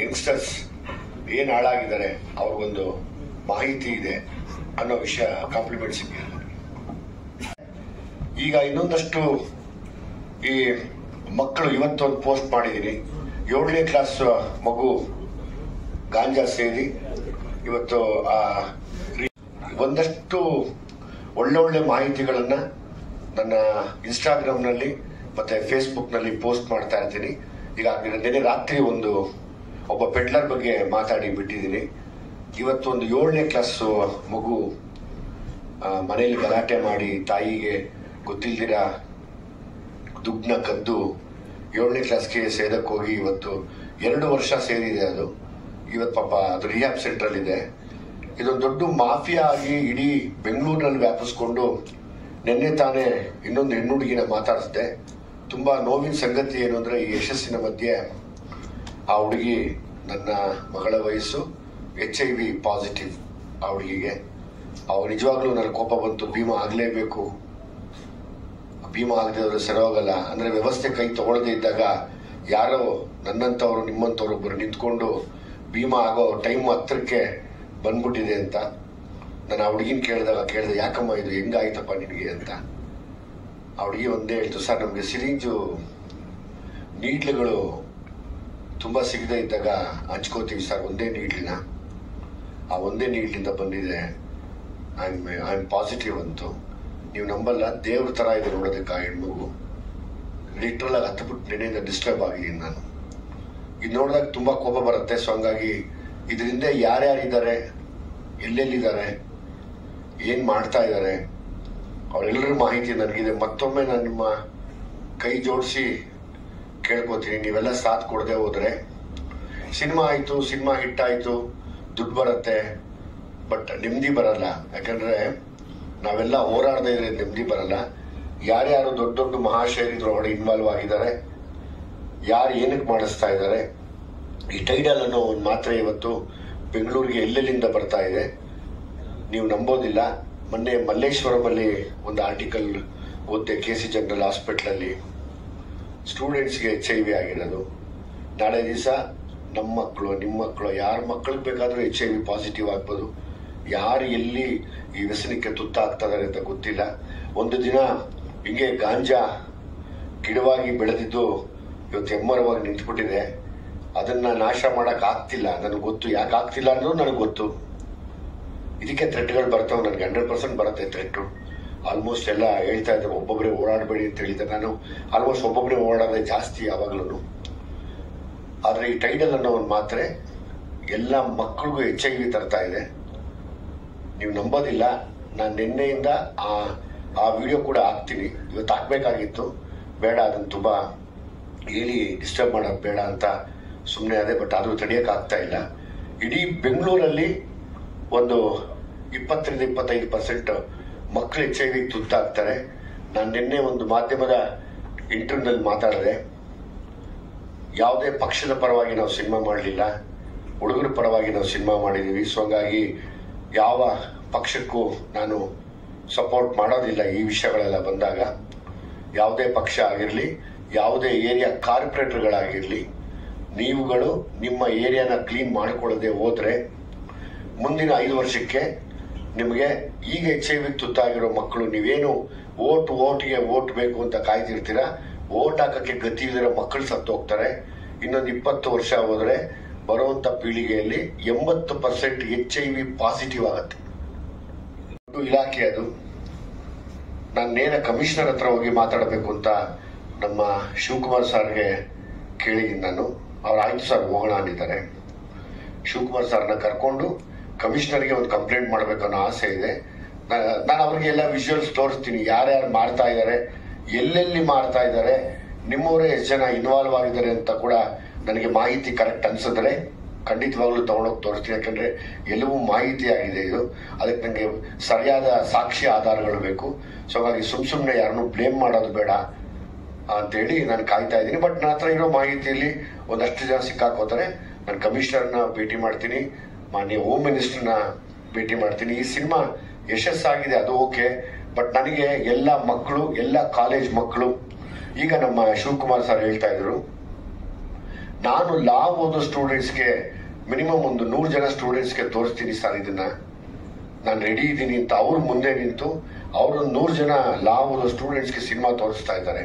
Youngsters ಏನು ಹಾಳಾಗಿದ್ದಾರೆ ಅವ್ರಿಗೊಂದು ಮಾಹಿತಿ ಇದೆ ಅನ್ನೋ ವಿಷಯ ಕಾಂಪ್ಲಿಮೆಂಟ್ ಸಿಕ್ಕಿದೆ. ಈಗ ಇನ್ನೊಂದಷ್ಟು ಈ ಮಕ್ಕಳು ಇವತ್ತೊಂದು ಪೋಸ್ಟ್ ಮಾಡಿದ್ದೀನಿ. 7ನೇ ಕ್ಲಾಸ್ ಮಗು ಗಾಂಜಾ ಸೇರಿ ಇವತ್ತು ಒಂದಷ್ಟು ಒಳ್ಳೊಳ್ಳೆ ಮಾಹಿತಿಗಳನ್ನ ನನ್ನ ಇನ್ಸ್ಟಾಗ್ರಾಮ್ನಲ್ಲಿ ಮತ್ತೆ ಫೇಸ್ಬುಕ್ನಲ್ಲಿ ಪೋಸ್ಟ್ ಮಾಡ್ತಾ ಇರ್ತೀನಿ. ಈಗ ನಿನ್ನೆ ರಾತ್ರಿ ಒಬ್ಬ ಪೆಡ್ಲರ್ ಬಗ್ಗೆ ಮಾತಾಡಿ ಬಿಟ್ಟಿದ್ದೀನಿ. ಇವತ್ತು ಒಂದು 7ನೇ ಕ್ಲಾಸ್ ಮಗು ಮನೆಯಲ್ಲಿ ಗಲಾಟೆ ಮಾಡಿ ತಾಯಿಗೆ ಗೊತ್ತಿಲ್ದಿರ ದುಡ್ಡನ್ನ ಕದ್ದು 7ನೇ ಕ್ಲಾಸ್ಗೆ ಸೇದಕ್ಕೆ ಹೋಗಿ ಇವತ್ತು 2 ವರ್ಷ ಸೇರಿದೆ. ಅದು ಇವತ್ತು ಪಾಪ ಅದು ರಿಹ್ಯಾಬ್ ಸೆಂಟರ್ ಇದೆ. ಇದೊಂದು ದೊಡ್ಡ ಮಾಫಿಯಾ ಆಗಿ ಇಡೀ ಬೆಂಗಳೂರಿನಲ್ಲಿ ವ್ಯಾಪಿಸ್ಕೊಂಡು ನಿನ್ನೆ ತಾನೇ ಇನ್ನೊಂದು ಹೆಣ್ಣು ಹುಡುಗಿನ ಮಾತಾಡಿಸಿದೆ. ತುಂಬಾ ನೋವಿನ ಸಂಗತಿ ಏನು ಅಂದ್ರೆ, ಈ ಯಶಸ್ಸಿನ ಮಧ್ಯೆ ಆ ಹುಡುಗಿ ನನ್ನ ಮಗಳ ವಯಸ್ಸು, HIV ಪಾಸಿಟಿವ್ ಆ ಹುಡುಗಿಗೆ. ಅವ್ರು ನಿಜವಾಗ್ಲೂ ನನ್ನ ಕೋಪ ಬಂತು. ಭೀಮಾ ಆಗ್ಲೇಬೇಕು, ಭೀಮಾ ಆಗದೆ ಸರಿ ಹೋಗಲ್ಲ ಅಂದ್ರೆ ವ್ಯವಸ್ಥೆ ಕೈ ತಗೊಳ್ಳದೆ ಇದ್ದಾಗ ಯಾರೋ ನನ್ನಂತವ್ರು ನಿಮ್ಮಂತವ್ರು ಒಬ್ಬರು ನಿಂತ್ಕೊಂಡು ಭೀಮಾ ಆಗೋ ಟೈಮ್ ಹತ್ರಕ್ಕೆ ಬಂದ್ಬಿಟ್ಟಿದೆ ಅಂತ ನಾನು ಆ ಹುಡುಗಿನ ಕೇಳಿದೆ, ಯಾಕಮ್ಮ ಇದು ಹೆಂಗಾಯ್ತಪ್ಪ ನಿನಗೆ ಅಂತ. ಆ ಹುಡುಗಿ ಒಂದೇ ಹೇಳ್ತು, ಸರ್ ನಮ್ಗೆ ಸಿರಿಂಜು ನೀಡ್ಲುಗಳು ತುಂಬಾ ಸಿಗದೆ ಇದ್ದಾಗ ಹಂಚ್ಕೋತೀವಿ ಸರ್, ಒಂದೇ ನೀಡ್ಲಿನ, ಆ ಒಂದೇ ನೀಡ್ಲಿಂದ ಬಂದಿದೆ, ಐ ಆಮ್ ಪಾಸಿಟಿವ್ ಅಂತು. ನೀವು ನಂಬಲ್ಲ, ದೇವ್ರ ತರ ಇದೆ ನೋಡೋದಕ್ಕೆ ಆ ಹೆಣ್ಮಗು. ಲಿಟ್ರಲ್ ಆಗಿ ಹತ್ಬಿಟ್ಟು ನೆನೆಯಿಂದ ಡಿಸ್ಟರ್ಬ್ ಆಗಿದ್ದೀನಿ ನಾನು. ಇದು ನೋಡಿದಾಗ ತುಂಬಾ ಕೋಪ ಬರುತ್ತೆ. ಸೊ ಹಂಗಾಗಿ ಇದರಿಂದ ಯಾರ್ಯಾರಿದ್ದಾರೆ, ಎಲ್ಲೆಲ್ಲಿದ್ದಾರೆ, ಏನ್ ಮಾಡ್ತಾ ಇದ್ದಾರೆ, ಅವರೆಲ್ಲರ ಮಾಹಿತಿ ನನಗಿದೆ. ಮತ್ತೊಮ್ಮೆ ನಾನು ನಿಮ್ಮ ಕೈ ಜೋಡಿಸಿ ಕೇಳ್ಕೊತೀನಿ, ನೀವೆಲ್ಲ ಸಾಥ್ ಕೊಡದೆ ಹೋದ್ರೆ ಸಿನಿಮಾ ಆಯ್ತು, ಸಿನಿಮಾ ಹಿಟ್ ಆಯ್ತು, ದುಡ್ಡು ಬರುತ್ತೆ, ಬಟ್ ನೆಮ್ಮದಿ ಬರಲ್ಲ. ಯಾಕಂದ್ರೆ ನಾವೆಲ್ಲ ಹೋರಾಡದೇ ಇದ್ರೆ ನೆಮ್ಮದಿ ಬರಲ್ಲ. ಯಾರ್ಯಾರು ದೊಡ್ಡ ದೊಡ್ಡ ಮಹಾಶಯರಿದ್ರೊಳಗಡೆ ಇನ್ವಾಲ್ವ್ ಆಗಿದ್ದಾರೆ, ಯಾರು ಏನಕ್ಕೆ ಮಾಡಿಸ್ತಾ ಇದ್ದಾರೆ. ಈ ಟೈಡಲ್ ಅನ್ನೋ ಒಂದು ಮಾತ್ರೆ ಇವತ್ತು ಬೆಂಗಳೂರಿಗೆ ಎಲ್ಲೆಲ್ಲಿಂದ ಬರ್ತಾ ಇದೆ, ನೀವು ನಂಬೋದಿಲ್ಲ. ಮೊನ್ನೆ ಮಲ್ಲೇಶ್ವರಮಲ್ಲಿ ಒಂದು ಆರ್ಟಿಕಲ್ ಓದಿದೆ, KC ಜನರಲ್ ಹಾಸ್ಪಿಟಲ್ ಅಲ್ಲಿ ಸ್ಟೂಡೆಂಟ್ಸ್ಗೆ HIV ಆಗಿರೋದು. ನಾಳೆ ದಿವಸ ನಮ್ಮ ಮಕ್ಕಳು, ನಿಮ್ಮ ಮಕ್ಕಳು, ಯಾರ ಮಕ್ಕಳಿಗೆ ಬೇಕಾದ್ರೂ HIV ಪಾಸಿಟಿವ್ ಆಗ್ಬೋದು. ಯಾರು ಎಲ್ಲಿ ಈ ವ್ಯಸನಕ್ಕೆ ತುತ್ತಾಗ್ತಾ ಇದಾರೆ ಅಂತ ಗೊತ್ತಿಲ್ಲ. ಒಂದು ದಿನ ಹಿಂಗೆ ಗಾಂಜಾ ಗಿಡವಾಗಿ ಬೆಳೆದಿದ್ದು ಇವತ್ತು ಎಮ್ಮರವಾಗಿ ನಿಂತ್ಬಿಟ್ಟಿದೆ. ಅದನ್ನ ನಾಶ ಮಾಡಕ್ ಆಗ್ತಿಲ್ಲ, ನನಗೆ ಗೊತ್ತು. ಯಾಕೆ ಆಗ್ತಿಲ್ಲ ಅನ್ನೋದು ನನಗೆ ಗೊತ್ತು. ಇದಕ್ಕೆ ಥ್ರೆಟ್ಗಳು ಬರ್ತಾವೆ, ನನಗೆ 100% ಬರುತ್ತೆ ಥ್ರೆಟ್. ಆಲ್ಮೋಸ್ಟ್ ಎಲ್ಲ ಹೇಳ್ತಾ ಇದ್ದಾರೆ ಒಬ್ಬೊಬ್ಬರೇ ಓಡಾಡಬೇಡಿ ಅಂತ ಹೇಳಿದ್ದಾರೆ. ನಾನು ಆಲ್ಮೋಸ್ಟ್ ಒಬ್ಬೊಬ್ಬರೇ ಓಡಾಡೋದೇ ಜಾಸ್ತಿ ಯಾವಾಗ್ಲೂ. ಆದ್ರೆ ಈ ಟೈಡಲ್ ಅನ್ನೋ ಒಂದು ಮಾತ್ರೆ ಎಲ್ಲ ಮಕ್ಕಳಿಗೂ HIV ತರ್ತಾ ಇದೆ. ನೀವು ನಂಬೋದಿಲ್ಲ, ನಾನು ನಿನ್ನೆಯಿಂದ ಆ ವಿಡಿಯೋ ಕೂಡ ಹಾಕ್ತೀನಿ. ಇವತ್ತು ಹಾಕ್ಬೇಕಾಗಿತ್ತು, ಬೇಡ ಅದನ್ನು ತುಂಬಾ ಹೇಳಿ ಡಿಸ್ಟರ್ಬ್ ಮಾಡೋದು ಬೇಡ ಅಂತ ಸುಮ್ಮನೆ ಅದೇ. ಬಟ್ ಅದು ತಡೆಯಕ್ಕೆ ಆಗ್ತಾ ಇಲ್ಲ. ಇಡೀ ಬೆಂಗಳೂರಲ್ಲಿ ಒಂದು 20-25% ಮಕ್ಕಳು HIV ತುತ್ತಾಗ್ತಾರೆ. ನಾನು ನಿನ್ನೆ ಒಂದು ಮಾಧ್ಯಮದ ಇಂಟರ್ವ್ಯೂನಲ್ಲಿ ಮಾತಾಡಿದೆ. ಯಾವುದೇ ಪಕ್ಷದ ಪರವಾಗಿ ನಾವು ಸಿನಿಮಾ ಮಾಡಲಿಲ್ಲ, ಹುಡುಗರ ಪರವಾಗಿ ನಾವು ಸಿನಿಮಾ ಮಾಡಿದೀವಿ. ಸೊ ಹಂಗಾಗಿ ಯಾವ ಪಕ್ಷಕ್ಕೂ ನಾನು ಸಪೋರ್ಟ್ ಮಾಡೋದಿಲ್ಲ. ಈ ವಿಷಯಗಳೆಲ್ಲ ಬಂದಾಗ ಯಾವುದೇ ಪಕ್ಷ ಆಗಿರಲಿ, ಯಾವುದೇ ಏರಿಯಾ ಕಾರ್ಪೊರೇಟರ್ಗಳಾಗಿರ್ಲಿ, ನೀವುಗಳು ನಿಮ್ಮ ಏರಿಯಾನ ಕ್ಲೀನ್ ಮಾಡಿಕೊಳ್ಳದೆ ಹೋದ್ರೆ ಮುಂದಿನ 5 ವರ್ಷಕ್ಕೆ ನಿಮಗೆ ಈಗ HIV ತುತ್ತಾಗಿರೋ ಮಕ್ಕಳು, ನೀವೇನು ಓಟ್ಗೆ ಓಟ್ ಬೇಕು ಅಂತ ಕಾಯ್ತಿರ್ತೀರಾ, ಓಟ್ ಹಾಕಕ್ಕೆ ಗತಿ ಇಲ್ಲಿರೋ ಮಕ್ಕಳು ಸತ್ತು ಹೋಗ್ತಾರೆ. ಇನ್ನೊಂದು 20 ವರ್ಷ ಹೋದ್ರೆ ಬರುವಂತ ಪೀಳಿಗೆಯಲ್ಲಿ 80% HIV ಪಾಸಿಟಿವ್ ಆಗತ್ತೆ. ಇಲಾಖೆ ಅದು. ನಾನು ನೇರ ಕಮಿಷನರ್ ಹತ್ರ ಹೋಗಿ ಮಾತಾಡಬೇಕು ಅಂತ ನಮ್ಮ ಶಿವಕುಮಾರ್ ಸರ್ಗೆ ಕೇಳಿದ್ದೀನಿ ನಾನು. ಅವ್ರು ಆಯ್ತು ಸರ್ ಹೋಗೋಣ ಅಂದಿದ್ದಾರೆ. ಶಿವಕುಮಾರ್ ಸರ್ನ ಕರ್ಕೊಂಡು ಕಮಿಷನರ್ಗೆ ಒಂದು ಕಂಪ್ಲೇಂಟ್ ಮಾಡಬೇಕನ್ನೋ ಆಸೆ ಇದೆ. ನಾನು ಅವ್ರಿಗೆ ಎಲ್ಲ ವಿಜುವಲ್ಸ್ ತೋರಿಸ್ತೀನಿ, ಯಾರ್ಯಾರು ಮಾಡ್ತಾ ಇದ್ದಾರೆ, ಎಲ್ಲೆಲ್ಲಿ ಮಾಡ್ತಾ ಇದ್ದಾರೆ, ನಿಮ್ಮವರೇ ಎಷ್ಟು ಜನ ಇನ್ವಾಲ್ವ್ ಆಗಿದ್ದಾರೆ ಅಂತ ಕೂಡ ನನಗೆ ಮಾಹಿತಿ ಕರೆಕ್ಟ್ ಅನ್ಸಿದ್ರೆ ಖಂಡಿತವಾಗ್ಲೂ ತಗೊಂಡೋಗಿ ತೋರಿಸ್ತೀನಿ. ಯಾಕಂದ್ರೆ ಎಲ್ಲವೂ ಮಾಹಿತಿ ಆಗಿದೆ ಇದು. ಅದಕ್ಕೆ ನನಗೆ ಸರಿಯಾದ ಸಾಕ್ಷಿ ಆಧಾರಗಳು ಬೇಕು. ಸೊ ಹಾಗಾಗಿ ಸುಮ್ಮನೆ ಯಾರನ್ನು ಬ್ಲೇಮ್ ಮಾಡೋದು ಬೇಡ ಅಂತೇಳಿ ನಾನು ಕಾಯ್ತಾ ಇದ್ದೀನಿ. ಬಟ್ ನನ್ನ ಹತ್ರ ಇರೋ ಮಾಹಿತಿಯಲ್ಲಿ ಒಂದಷ್ಟು ಜನ ಸಿಕ್ಕಾಕೋತಾರೆ. ನಾನು ಕಮಿಷನರ್ನ ಭೇಟಿ ಮಾಡ್ತೀನಿ, ಮಾನ್ಯ ಹೋಮ್ ಮಿನಿಸ್ಟರ್ನ ಭೇಟಿ ಮಾಡ್ತೀನಿ. ಈ ಸಿನಿಮಾ ಯಶಸ್ಸಾಗಿದೆ, ಅದು ಓಕೆ. ಬಟ್ ನನಗೆ ಎಲ್ಲ ಮಕ್ಕಳು, ಎಲ್ಲ ಕಾಲೇಜ್ ಮಕ್ಕಳು, ಈಗ ನಮ್ಮ ಶಿವಕುಮಾರ್ ಸರ್ ಹೇಳ್ತಾ ಇದ್ರು, ನಾನು ಲಾ ಓದೋ ಸ್ಟೂಡೆಂಟ್ಸ್ಗೆ ಮಿನಿಮಮ್ ಒಂದು 100 ಜನ ಸ್ಟೂಡೆಂಟ್ಸ್ಗೆ ತೋರಿಸ್ತೀನಿ ಸರ್ ಇದನ್ನ, ನಾನು ರೆಡಿ ಇದ್ದೀನಿ ಅಂತ ಅವ್ರ ಮುಂದೆ ನಿಂತು ಅವರು 100 ಜನ ಲಾ ಓದೋ ಸ್ಟೂಡೆಂಟ್ಸ್ಗೆ ಸಿನಿಮಾ ತೋರಿಸ್ತಾ ಇದ್ದಾರೆ.